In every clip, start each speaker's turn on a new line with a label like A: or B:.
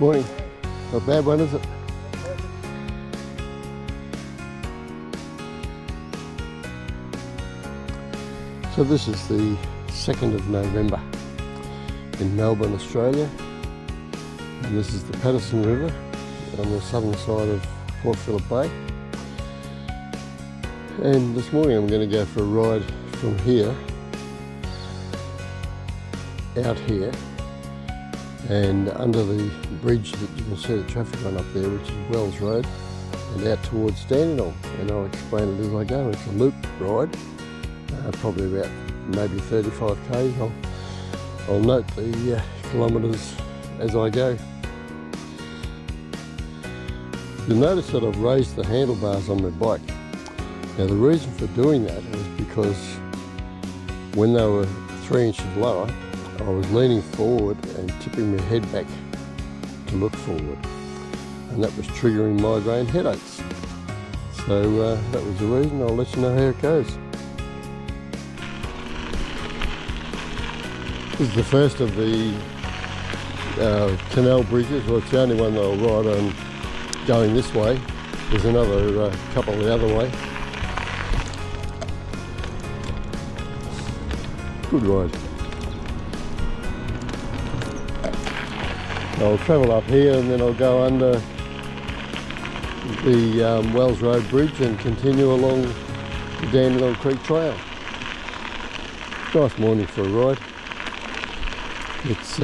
A: Morning. Not a bad one, is it? So this is the 2nd of November in Melbourne, Australia. And this is the Patterson River on the southern side of Port Phillip Bay. And this morning I'm going to go for a ride from here, out here, and under the bridge that you can see the traffic on up there, which is Wells Road, and out towards Dandenong. And I'll explain it as I go. It's a loop ride, probably about maybe 35 k's. I'll note the kilometres as I go. You'll notice that I've raised the handlebars on my bike. Now the reason for doing that is because when they were 3 inches lower, I was leaning forward and tipping my head back to look forward, and that was triggering migraine headaches. So that was the reason. I'll let you know how it goes. This is the first of the canal bridges. Well, it's the only one that I'll ride on going this way. There's another couple the other way. Good ride. I'll travel up here and then I'll go under the Wells Road Bridge and continue along the Dandenong Creek Trail. Nice morning for a ride. It's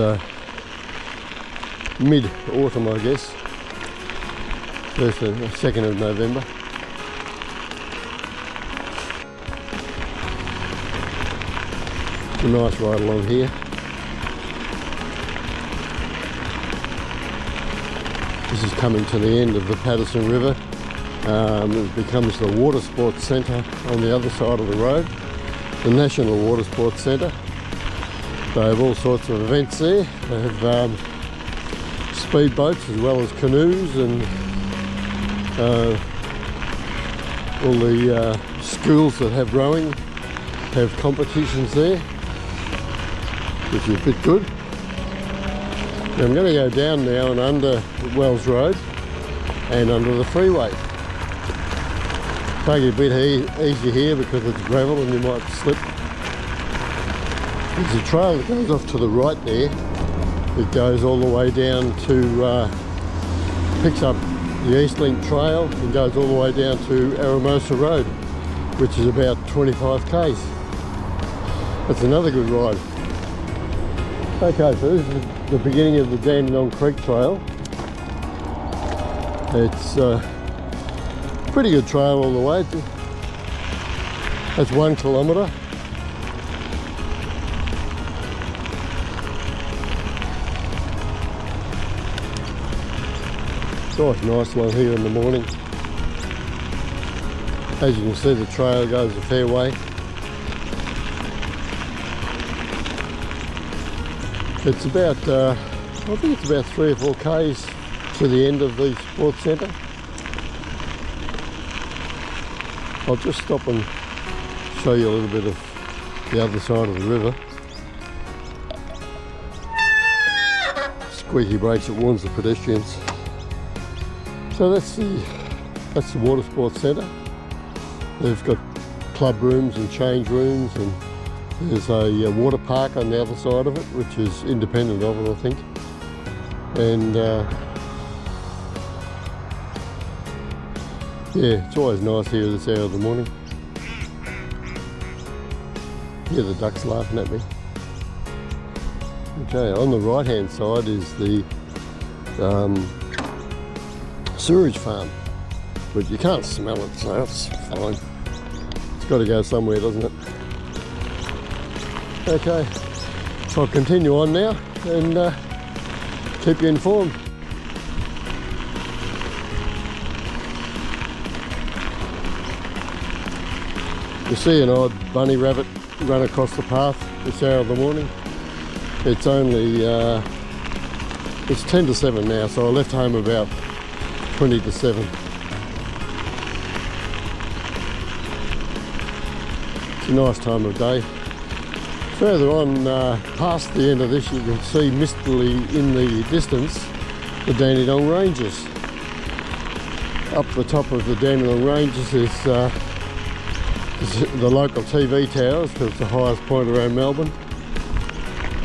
A: mid-autumn, I guess. 2nd of November. It's a nice ride along here. This is coming to the end of the Patterson River. It becomes the water sports centre on the other side of the road, the National Water Sports Centre. They have all sorts of events there. They have speedboats as well as canoes, and all the schools that have rowing have competitions there, which is a bit good. Now I'm going to go down now and under Wells Road and under the freeway. Take it a bit easy here because it's gravel and you might slip. There's a trail that goes off to the right there. It goes all the way down to, picks up the Eastlink Trail and goes all the way down to Aramosa Road, which is about 25 k's. That's another good ride. Okay, so this is the beginning of the Dandenong Creek Trail. It's a pretty good trail all the way. That's 1 kilometre. It's always nice along here in the morning. As you can see, the trail goes a fair way. It's about, I think it's about 3 or 4 k's to the end of the sports centre. I'll just stop and show you a little bit of the other side of the river. Squeaky brakes, it warns the pedestrians. So that's the water sports centre. They've got club rooms and change rooms, and there's a water park on the other side of it, which is independent of it, I think. And yeah, it's always nice here this hour of the morning. Yeah, the ducks laughing at me. Okay, on the right hand side is the sewage farm, but you can't smell it, so that's fine. It's got to go somewhere, doesn't it? Okay, so I'll continue on now and keep you informed. You see an odd bunny rabbit run across the path this hour of the morning. It's only, it's 10 to 7 now, so I left home about 20 to 7. It's a nice time of day. Further on, past the end of this, you can see mistily in the distance the Dandenong Ranges. Up the top of the Dandenong Ranges is the local TV towers, because it's the highest point around Melbourne.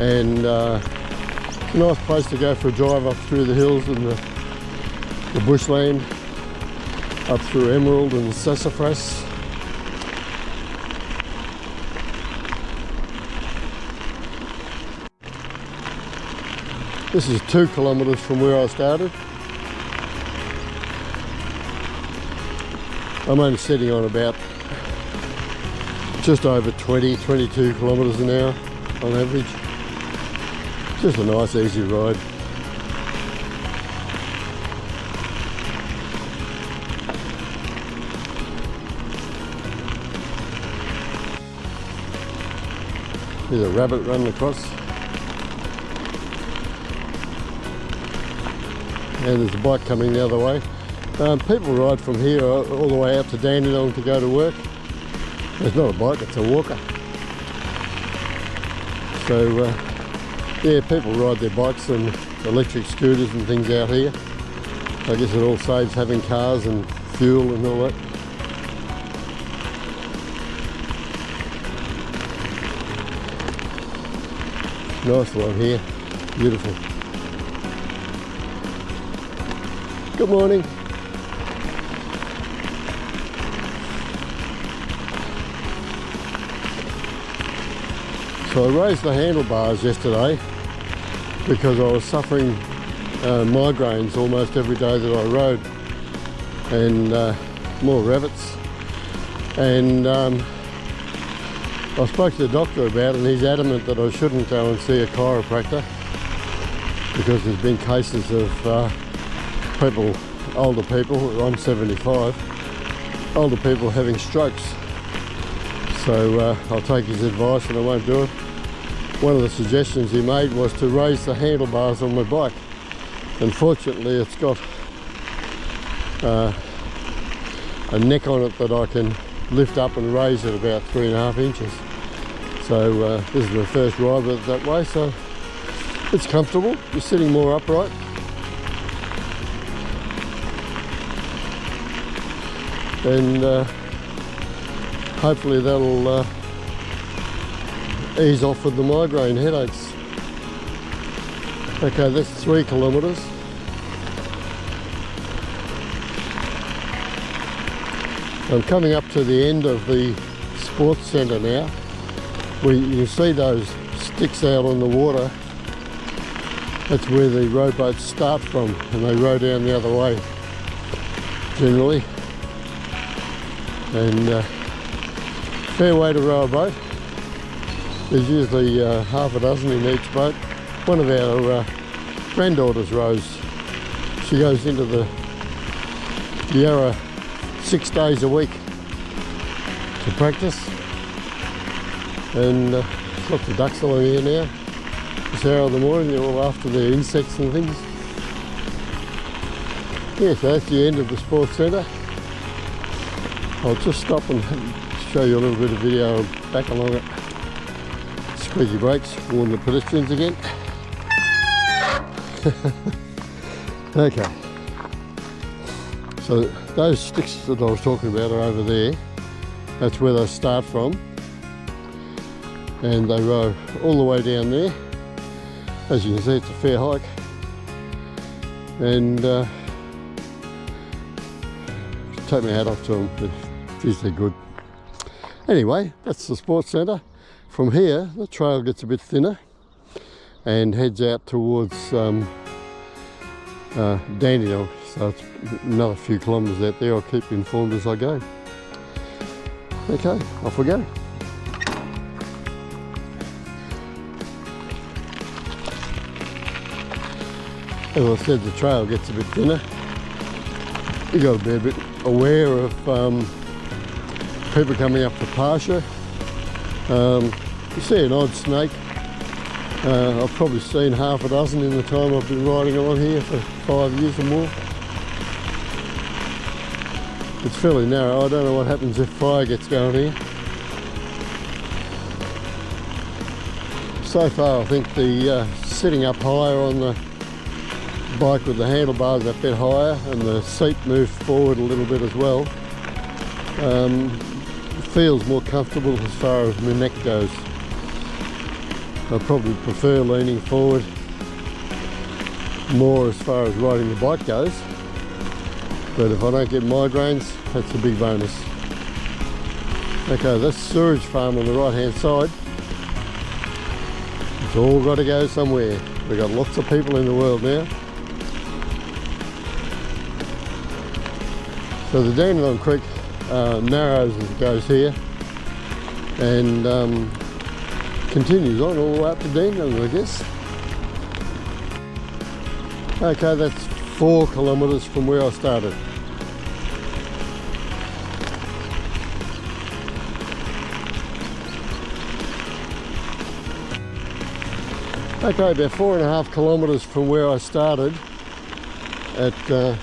A: And it's a nice place to go for a drive up through the hills and the bushland, up through Emerald and Sassafras. This is 2 kilometres from where I started. I'm only sitting on about just over 22 kilometres an hour on average. Just a nice easy ride. There's a rabbit running across. And there's a bike coming the other way. People ride from here all the way out to Dandenong to go to work. It's not a bike, it's a walker. So yeah, people ride their bikes and electric scooters and things out here. I guess it all saves having cars and fuel and all that. Nice one here, beautiful. Good morning. So I raised the handlebars yesterday because I was suffering migraines almost every day that I rode, and more rabbits. And I spoke to the doctor about it, and he's adamant that I shouldn't go and see a chiropractor because there's been cases of people, older people, I'm 75, older people having strokes. So I'll take his advice and I won't do it. One of the suggestions he made was to raise the handlebars on my bike. Unfortunately, it's got a neck on it that I can lift up and raise at about 3.5 inches. So this is my first ride with it that way, so it's comfortable. You're sitting more upright. And hopefully that'll ease off with the migraine headaches. Okay, that's 3 kilometres. I'm coming up to the end of the sports centre now. You see those sticks out on the water. That's where the rowboats start from, and they row down the other way generally. And fair way to row a boat. There's usually half a dozen in each boat. One of our granddaughters rows. She goes into the Yarra 6 days a week to practice. And lots of ducks along here now. This hour of the morning, they're all after their insects and things. Yeah, so that's the end of the sports centre. I'll just stop and show you a little bit of video back along it. Squeaky brakes, warn the pedestrians again. Okay. So those sticks that I was talking about are over there. That's where they start from. And they row all the way down there. As you can see, it's a fair hike. And take my hat off to them. Geez, they're good. Anyway, that's the sports centre. From here, the trail gets a bit thinner and heads out towards Dandenong. So it's another few kilometres out there. I'll keep you informed as I go. Okay, off we go. As I said, the trail gets a bit thinner. You've got to be a bit aware of people coming up to pasture. You see an odd snake. I've probably seen half a dozen in the time I've been riding along here for 5 years or more. It's fairly narrow. I don't know what happens if fire gets going here. So far I think the sitting up higher on the bike with the handlebars a bit higher and the seat moved forward a little bit as well. It feels more comfortable as far as my neck goes. I probably prefer leaning forward more as far as riding the bike goes, but if I don't get migraines, that's a big bonus. Okay, this sewage farm on the right hand side, it's all got to go somewhere. We've got lots of people in the world now. So the Dandenong Creek narrows as it goes here and continues on all the way up to Dandenong, I guess. Okay, that's 4 kilometres from where I started. Okay, about 4.5 kilometres from where I started at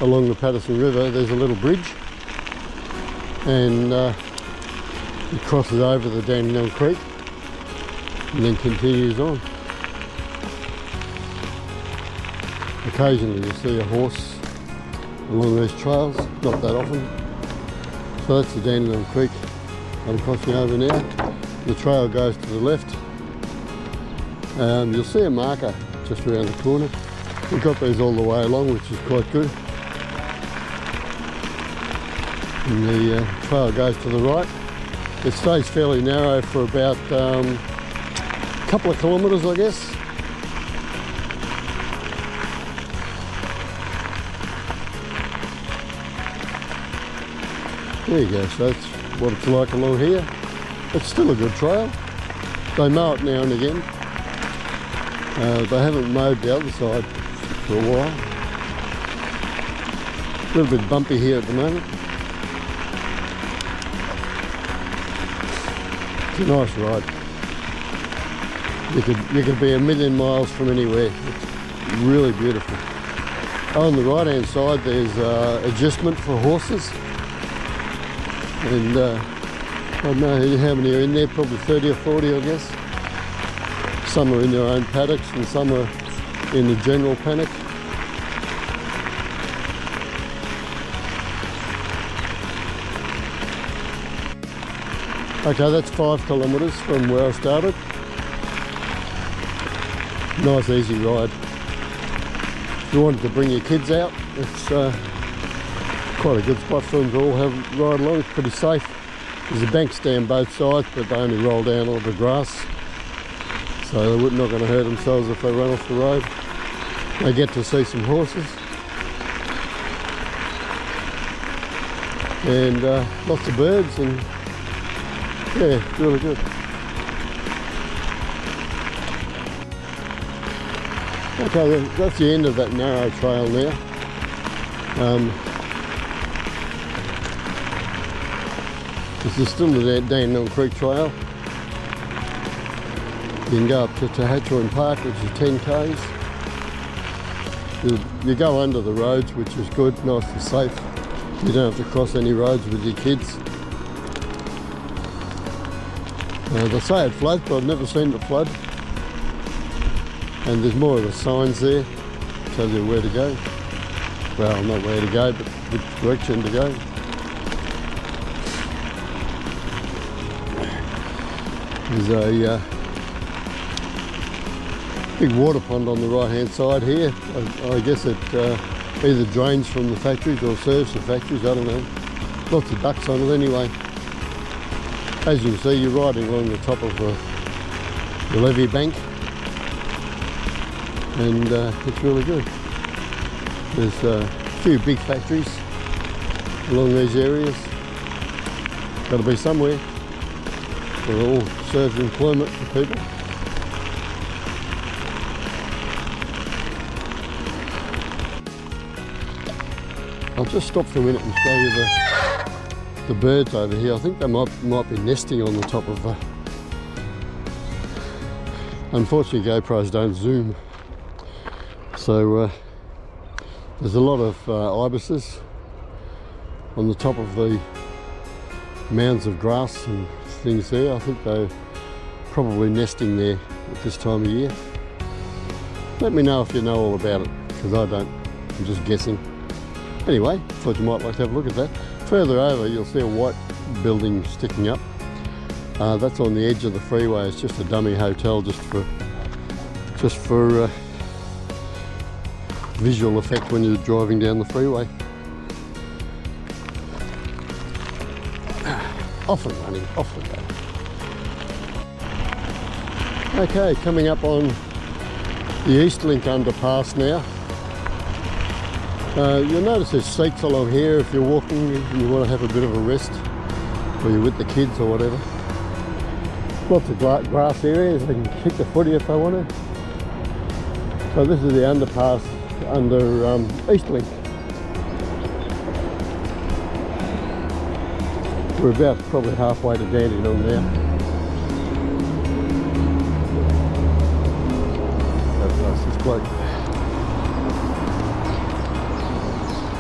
A: along the Patterson River, there's a little bridge, and it crosses over the Dandenong Creek and then continues on. Occasionally you see a horse along these trails, not that often. So that's the Dandenong Creek I'm crossing over now. The trail goes to the left. You'll see a marker just around the corner. We've got these all the way along, which is quite good. And the trail goes to the right. It stays fairly narrow for about a couple of kilometres, I guess. There you go, so that's what it's like along here. It's still a good trail. They mow it now and again. They haven't mowed the other side for a while. A little bit bumpy here at the moment. It's a nice ride. You could be a million miles from anywhere. It's really beautiful. On the right hand side there's adjustment for horses. And I don't know how many are in there, probably 30 or 40 I guess. Some are in their own paddocks and some are in the general paddock. Okay, that's 5 kilometres from where I started. Nice easy ride. If you wanted to bring your kids out, it's quite a good spot for them to all have ride along. It's pretty safe. There's a banks down both sides, but they only roll down all the grass. So they're not going to hurt themselves if they run off the road. They get to see some horses. And lots of birds, and yeah, it's really good. Okay, that's the end of that narrow trail now. This is still the Dandenong Creek Trail. You can go up to Patterson Park, which is 10 k's. You go under the roads, which is good, nice and safe. You don't have to cross any roads with your kids. They say it floods, but I've never seen it flood. And there's more of the signs there, tells you where to go. Well, not where to go, but which direction to go. There's a big water pond on the right hand side here. I guess it either drains from the factories or serves the factories, I don't know. Lots of ducks on it anyway. As you can see, you're riding along the top of the levee bank, and it's really good. There's a few big factories along these areas. Got to be somewhere. It all serves employment for people. I'll just stop for a minute and show you the birds over here. I think they might be nesting on the top of unfortunately GoPros don't zoom. So there's a lot of ibises on the top of the mounds of grass and things there. I think they're probably nesting there at this time of year. Let me know if you know all about it, because I don't. I'm just guessing. Anyway, thought you might like to have a look at that. Further over, you'll see a white building sticking up. That's on the edge of the freeway. It's just a dummy hotel, just for visual effect when you're driving down the freeway. Off and running, off we go. Okay, coming up on the Eastlink underpass now. You'll notice there's seats along here if you're walking and you want to have a bit of a rest, or you're with the kids or whatever. Lots of grass areas, they can kick the footy if they want to. So this is the underpass under Eastlink. We're about probably halfway to Dandenong now. That's this bloke.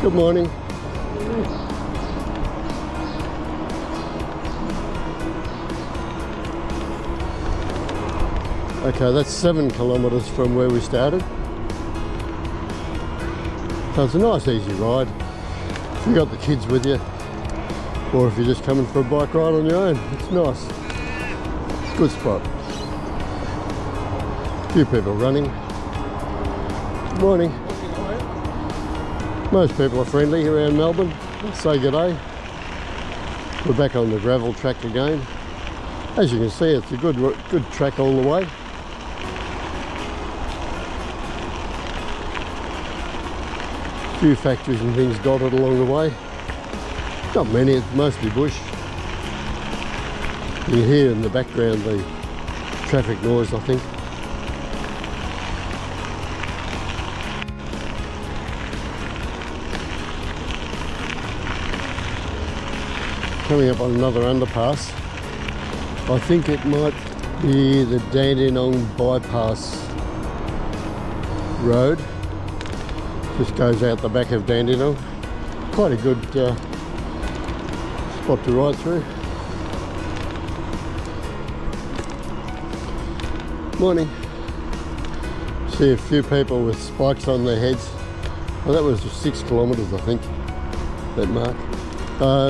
A: Good morning. Okay, that's 7 kilometres from where we started. So it's a nice easy ride. If you've got the kids with you, or if you're just coming for a bike ride on your own, it's nice. Good spot. A few people running. Good morning. Most people are friendly around Melbourne. Say good day. We're back on the gravel track again. As you can see, it's a good track all the way. A few factories and things dotted along the way. Not many, it's mostly bush. You can hear in the background the traffic noise, I think. Coming up on another underpass. I think it might be the Dandenong Bypass Rd. Just goes out the back of Dandenong. Quite a good spot to ride through. Morning. See a few people with spikes on their heads. Well, that was 6 kilometres, I think, that mark.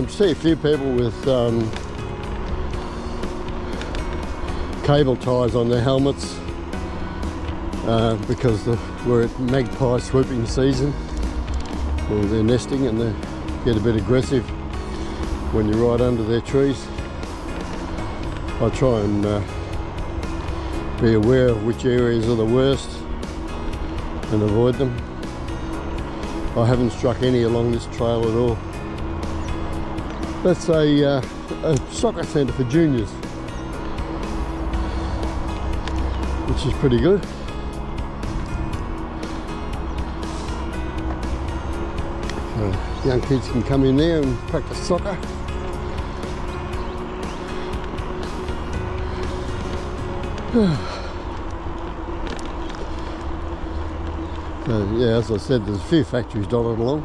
A: See a few people with cable ties on their helmets because we're at magpie swooping season, or they're nesting, and they get a bit aggressive when you ride under their trees. I try and be aware of which areas are the worst and avoid them. I haven't struck any along this trail at all. That's a soccer centre for juniors, which is pretty good. Young kids can come in there and practice soccer. So, yeah, as I said, there's a few factories dotted along.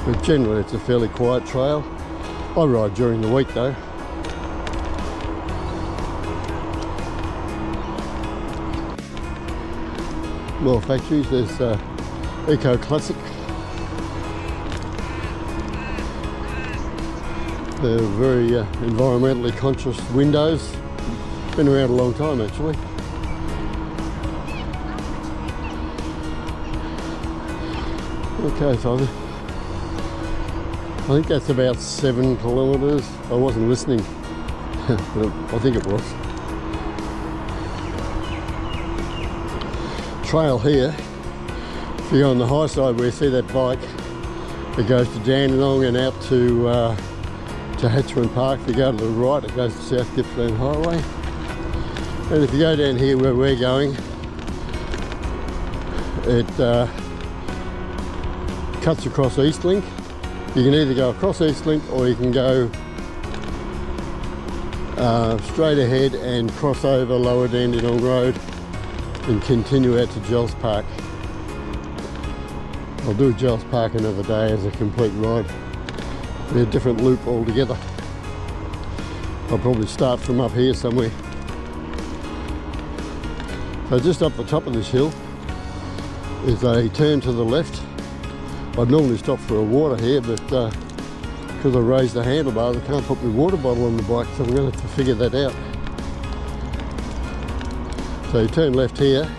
A: But generally it's a fairly quiet trail. I ride during the week though. More factories. There's Eco Classic. They're very environmentally conscious windows. Been around a long time actually. Okay, so I think that's about 7 kilometres. I wasn't listening, but I think it was. Trail here, if you go on the high side where you see that bike, it goes to Dandenong and out to Hatchman Park. If you go to the right, it goes to South Gippsland Highway. And if you go down here where we're going, it cuts across Eastlink. You can either go across Eastlink or you can go straight ahead and cross over Lower Dandenong Road and continue out to Jells Park. I'll do Jells Park another day as a complete ride. It'll be a different loop altogether. I'll probably start from up here somewhere. So just up the top of this hill is a turn to the left. I'd normally stop for a water here, but because I raised the handlebars, I can't put my water bottle on the bike, so I'm going to have to figure that out. So you turn left here,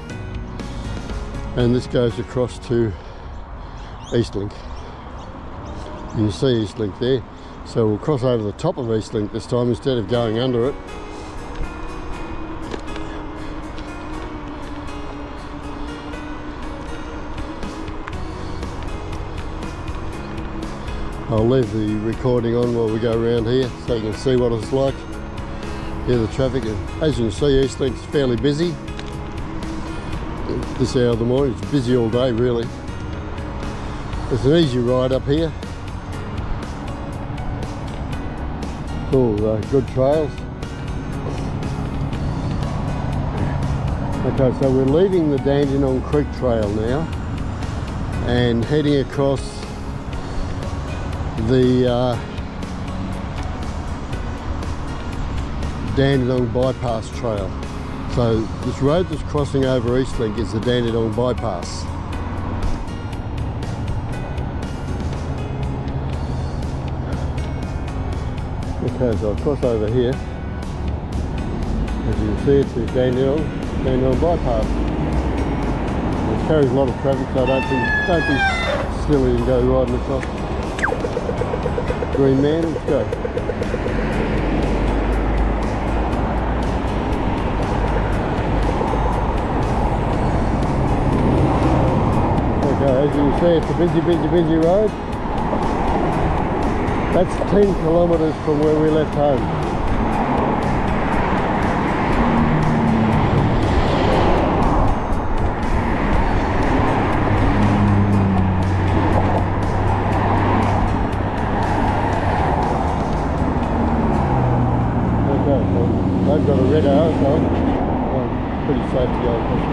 A: and this goes across to Eastlink. You can see Eastlink there. So we'll cross over the top of Eastlink this time instead of going under it. I'll leave the recording on while we go around here so you can see what it's like. Hear the traffic. As you can see, Eastlink's fairly busy. This hour of the morning, it's busy all day really. It's an easy ride up here. All good trails. Okay, so we're leaving the Dandenong Creek trail now and heading across the Dandenong Bypass Trail. So this road that's crossing over Eastlink is the Dandenong Bypass. Okay, so I'll cross over here. As you can see, it's the Dandenong Bypass. It carries a lot of traffic, so don't be silly and go riding across. Green man, let's go. Okay, as you can see, it's a busy road. That's 10 kilometres from where we left home. Okay, well, I've got a red arrow, so I'm pretty safe to go across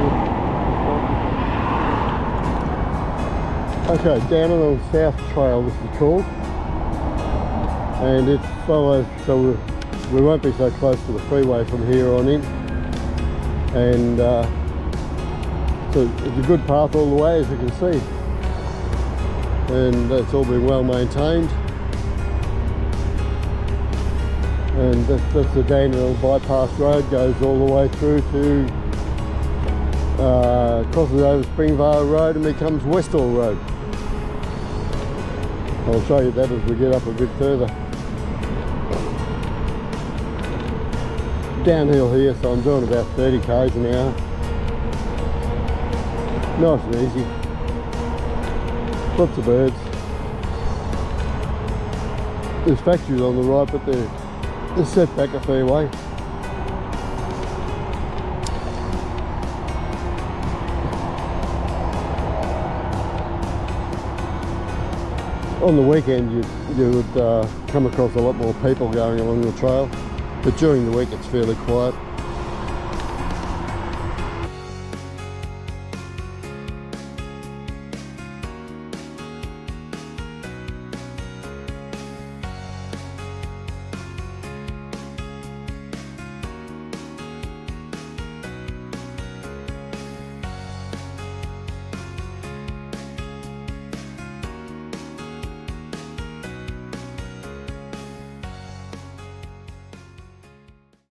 A: here. Okay, Dandenong South Trail, this is called. And it follows, so we won't be so close to the freeway from here on in. And so it's a good path all the way, as you can see. And it's all been well maintained. And that's the Dandenong Bypass Rd, goes all the way through to, crosses over Springvale Rd and becomes Westall Road. I'll show you that as we get up a bit further. Downhill here, so I'm doing about 30 k's an hour. Nice and easy. Lots of birds. There's factories on the right, but they're set back a fair way. On the weekend you would come across a lot more people going along the trail, but during the week it's fairly quiet.